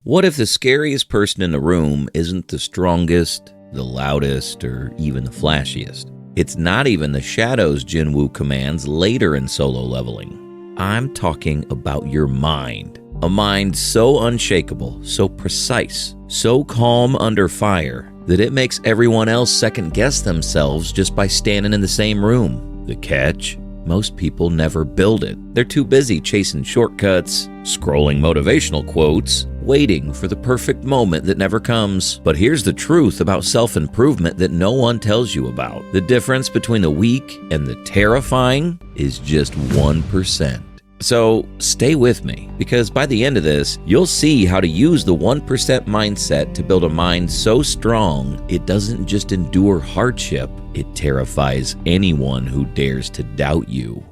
What if the scariest person in the room isn't the strongest, the loudest, or even the flashiest? It's not even the shadows Jin-Woo commands later in Solo Leveling. I'm talking about your mind. A mind so unshakable, so precise, so calm under fire that it makes everyone else second-guess themselves just by standing in the same room. The catch? Most people never build it. They're too busy chasing shortcuts, scrolling motivational quotes, waiting for the perfect moment that never comes. But here's the truth about self-improvement that no one tells you about. The difference between the weak and the terrifying is just 1%. So stay with me, because by the end of this, you'll see how to use the 1% mindset to build a mind so strong it doesn't just endure hardship, it terrifies anyone who dares to doubt you.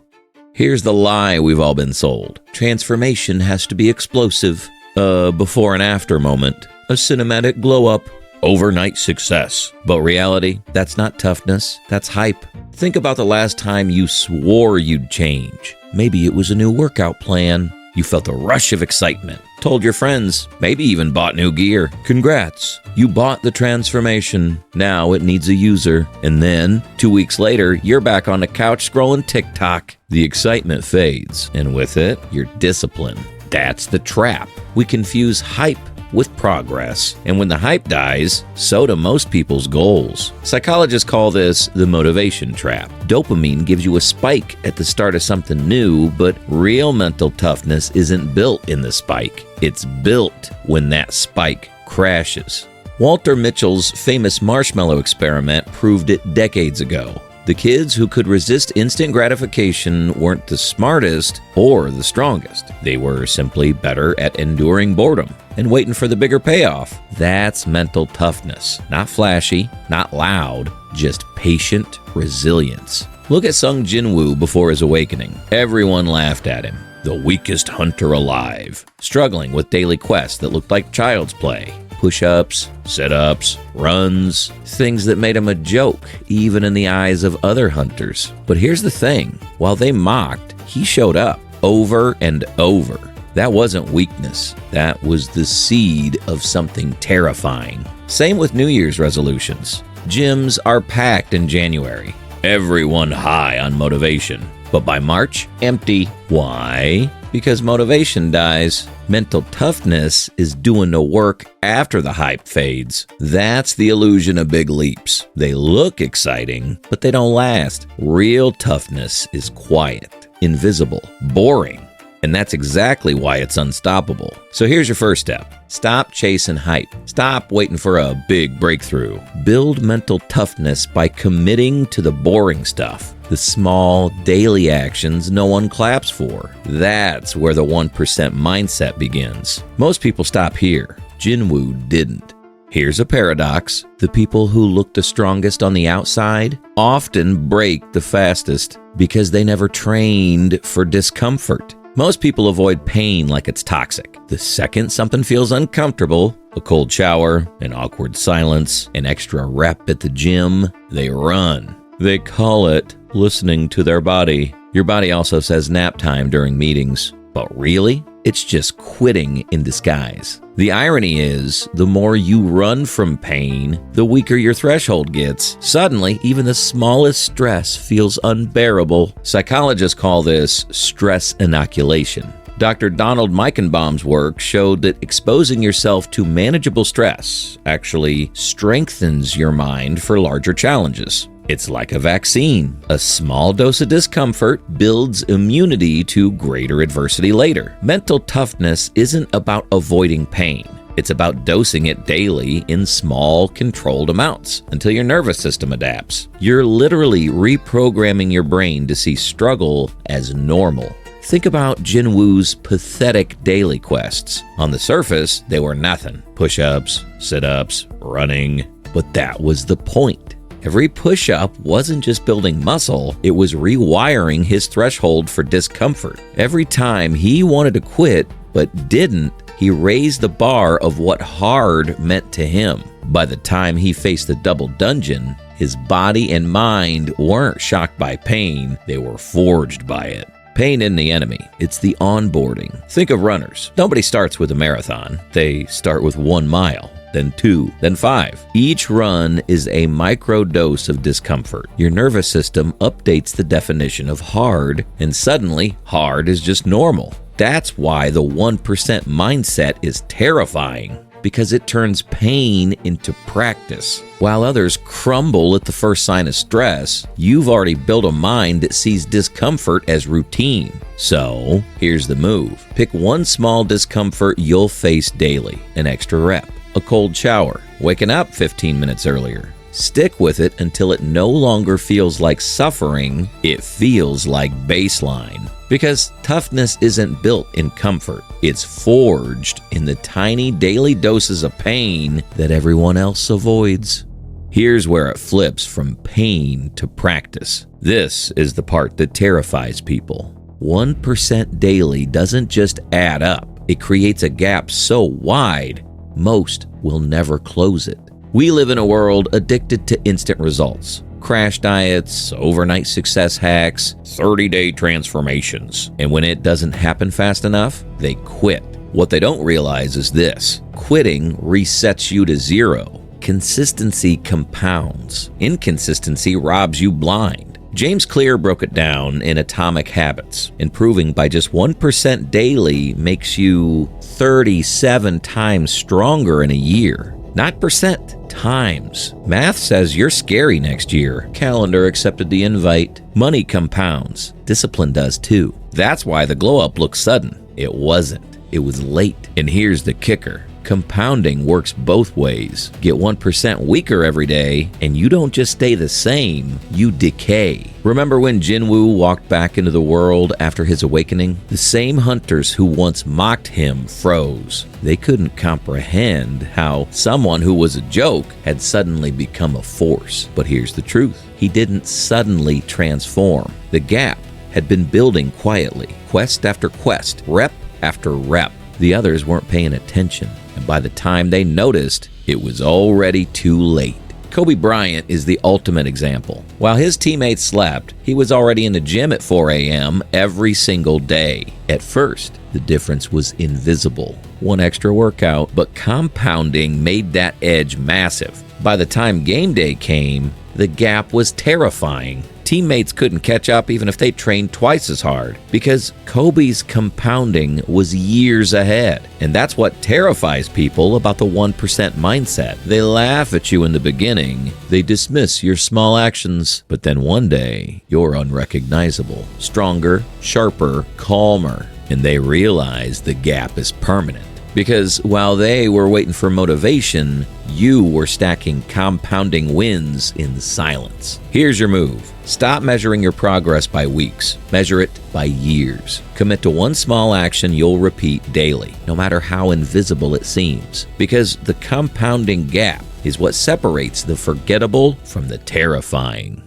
Here's the lie we've all been sold. Transformation has to be explosive. Before and after moment. A cinematic glow-up. Overnight success. But reality, that's not toughness, that's hype. Think about the last time you swore you'd change. Maybe it was a new workout plan. You felt a rush of excitement. Told your friends, maybe even bought new gear. Congrats, you bought the transformation. Now it needs a user. And then, 2 weeks later, you're back on the couch scrolling TikTok. The excitement fades, and with it, your discipline. That's the trap. We confuse hype with progress, and when the hype dies, so do most people's goals. Psychologists call this the motivation trap. Dopamine gives you a spike at the start of something new, but real mental toughness isn't built in the spike. It's built when that spike crashes. Walter Mitchell's famous marshmallow experiment proved it decades ago. The kids who could resist instant gratification weren't the smartest or the strongest. They were simply better at enduring boredom and waiting for the bigger payoff. That's mental toughness. Not flashy, not loud, just patient resilience. Look at Sung Jin-Woo before his awakening. Everyone laughed at him. The weakest hunter alive. Struggling with daily quests that looked like child's play. Push-ups, sit-ups, runs, things that made him a joke, even in the eyes of other hunters. But here's the thing, while they mocked, he showed up over and over. That wasn't weakness, that was the seed of something terrifying. Same with New Year's resolutions. Gyms are packed in January. Everyone high on motivation. But by March, empty. Why? Because motivation dies. Mental toughness is doing the work after the hype fades. That's the illusion of big leaps. They look exciting, but they don't last. Real toughness is quiet, invisible, boring. And that's exactly why it's unstoppable. So here's your first step. Stop chasing hype. Stop waiting for a big breakthrough. Build mental toughness by committing to the boring stuff. The small, daily actions no one claps for. That's where the 1% mindset begins. Most people stop here. Jin-Woo didn't. Here's a paradox. The people who look the strongest on the outside often break the fastest because they never trained for discomfort. Most people avoid pain like it's toxic. The second something feels uncomfortable, a cold shower, an awkward silence, an extra rep at the gym, they run. They call it listening to their body. Your body also says nap time during meetings. But really, it's just quitting in disguise. The irony is, the more you run from pain, the weaker your threshold gets. Suddenly, even the smallest stress feels unbearable. Psychologists call this stress inoculation. Dr. Donald Meichenbaum's work showed that exposing yourself to manageable stress actually strengthens your mind for larger challenges. It's like a vaccine. A small dose of discomfort builds immunity to greater adversity later. Mental toughness isn't about avoiding pain. It's about dosing it daily in small, controlled amounts until your nervous system adapts. You're literally reprogramming your brain to see struggle as normal. Think about Jin-Woo's pathetic daily quests. On the surface, they were nothing. Push-ups, sit-ups, running. But that was the point. Every push-up wasn't just building muscle, it was rewiring his threshold for discomfort. Every time he wanted to quit, but didn't, he raised the bar of what hard meant to him. By the time he faced the double dungeon, his body and mind weren't shocked by pain, they were forged by it. Pain isn't the enemy, it's the onboarding. Think of runners. Nobody starts with a marathon. They start with 1 mile, then 2, then 5. Each run is a micro dose of discomfort. Your nervous system updates the definition of hard, and suddenly, hard is just normal. That's why the 1% mindset is terrifying, because it turns pain into practice. While others crumble at the first sign of stress, you've already built a mind that sees discomfort as routine. So, here's the move. Pick one small discomfort you'll face daily, an extra rep, a cold shower, waking up 15 minutes earlier. Stick with it until it no longer feels like suffering, it feels like baseline. Because toughness isn't built in comfort, it's forged in the tiny daily doses of pain that everyone else avoids. Here's where it flips from pain to practice. This is the part that terrifies people. 1% daily doesn't just add up, it creates a gap so wide, most will never close it. We live in a world addicted to instant results. Crash diets, overnight success hacks, 30-day transformations. And when it doesn't happen fast enough, they quit. What they don't realize is this: quitting resets you to 0. Consistency compounds. Inconsistency robs you blind. James Clear broke it down in Atomic Habits, improving by just 1% daily makes you 37 times stronger in a year. Not percent, times. Math says you're scary next year. Calendar accepted the invite. Money compounds. Discipline does too. That's why the glow up looks sudden. It wasn't. It was late. And here's the kicker. Compounding works both ways. Get 1% weaker every day, and you don't just stay the same, you decay. Remember when Jin-Woo walked back into the world after his awakening? The same hunters who once mocked him froze. They couldn't comprehend how someone who was a joke had suddenly become a force. But here's the truth. He didn't suddenly transform. The gap had been building quietly, quest after quest, rep after rep. The others weren't paying attention, and by the time they noticed, it was already too late. Kobe Bryant is the ultimate example. While his teammates slept, he was already in the gym at 4 a.m. every single day. At first, the difference was invisible. One extra workout, but compounding made that edge massive. By the time game day came, the gap was terrifying. Teammates couldn't catch up even if they trained twice as hard, because Kobe's compounding was years ahead. And that's what terrifies people about the 1% mindset. They laugh at you in the beginning, they dismiss your small actions, but then one day, you're unrecognizable, stronger, sharper, calmer, and they realize the gap is permanent. Because while they were waiting for motivation, you were stacking compounding wins in silence. Here's your move. Stop measuring your progress by weeks. Measure it by years. Commit to one small action you'll repeat daily, no matter how invisible it seems. Because the compounding gap is what separates the forgettable from the terrifying.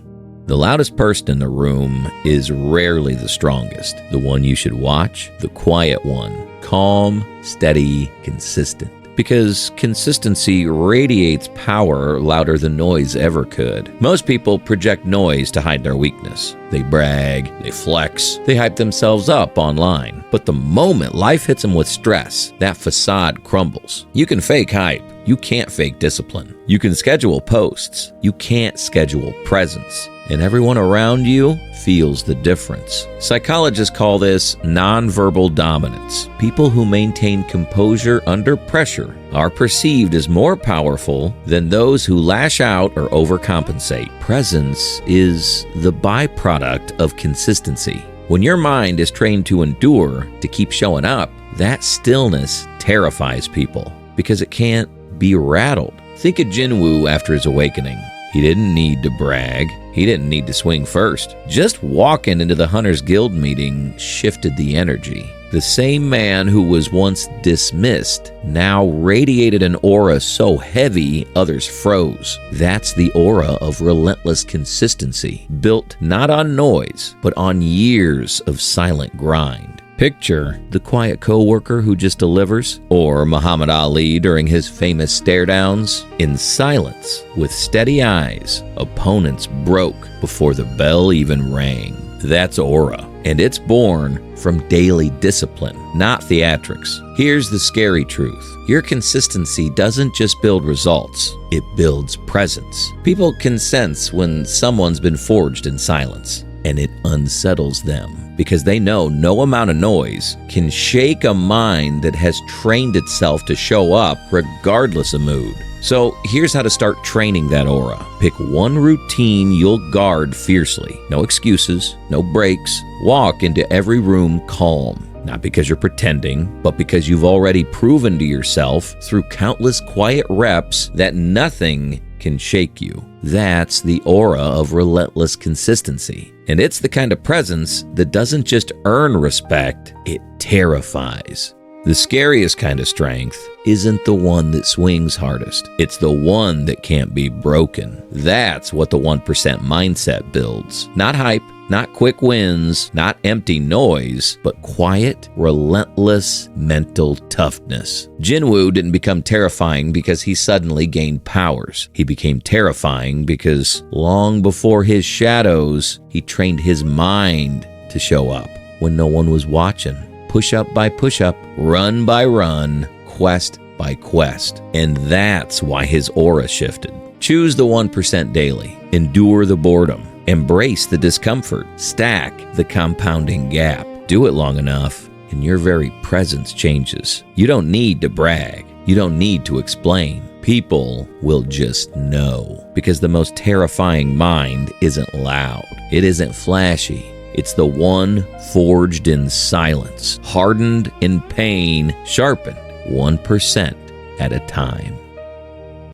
The loudest person in the room is rarely the strongest. The one you should watch, the quiet one. Calm, steady, consistent. Because consistency radiates power louder than noise ever could. Most people project noise to hide their weakness. They brag, they flex, they hype themselves up online. But the moment life hits them with stress, that facade crumbles. You can fake hype. You can't fake discipline. You can schedule posts. You can't schedule presence. And everyone around you feels the difference. Psychologists call this nonverbal dominance. People who maintain composure under pressure are perceived as more powerful than those who lash out or overcompensate. Presence is the byproduct of consistency. When your mind is trained to endure, to keep showing up, that stillness terrifies people because it can't be rattled. Think of Jin-Woo after his awakening. He didn't need to brag. He didn't need to swing first. Just walking into the Hunters Guild meeting shifted the energy. The same man who was once dismissed now radiated an aura so heavy others froze. That's the aura of relentless consistency, built not on noise, but on years of silent grind. Picture the quiet coworker who just delivers, or Muhammad Ali during his famous stare-downs. In silence, with steady eyes, opponents broke before the bell even rang. That's aura. And it's born from daily discipline, not theatrics. Here's the scary truth. Your consistency doesn't just build results, it builds presence. People can sense when someone's been forged in silence, and it unsettles them because they know no amount of noise can shake a mind that has trained itself to show up regardless of mood. So here's how to start training that aura. Pick one routine you'll guard fiercely. No excuses, no breaks. Walk into every room calm. Not because you're pretending, but because you've already proven to yourself through countless quiet reps that nothing can shake you. That's the aura of relentless consistency. And it's the kind of presence that doesn't just earn respect, it terrifies. The scariest kind of strength isn't the one that swings hardest. It's the one that can't be broken. That's what the 1% mindset builds. Not hype, not quick wins, not empty noise, but quiet, relentless mental toughness. Jin-Woo didn't become terrifying because he suddenly gained powers. He became terrifying because long before his shadows, he trained his mind to show up when no one was watching. Push up by push up, run by run, quest by quest. And that's why his aura shifted. Choose the 1% daily. Endure the boredom. Embrace the discomfort. Stack the compounding gap. Do it long enough, and your very presence changes. You don't need to brag. You don't need to explain. People will just know. Because the most terrifying mind isn't loud. It isn't flashy. It's the one forged in silence, hardened in pain, sharpened 1% at a time.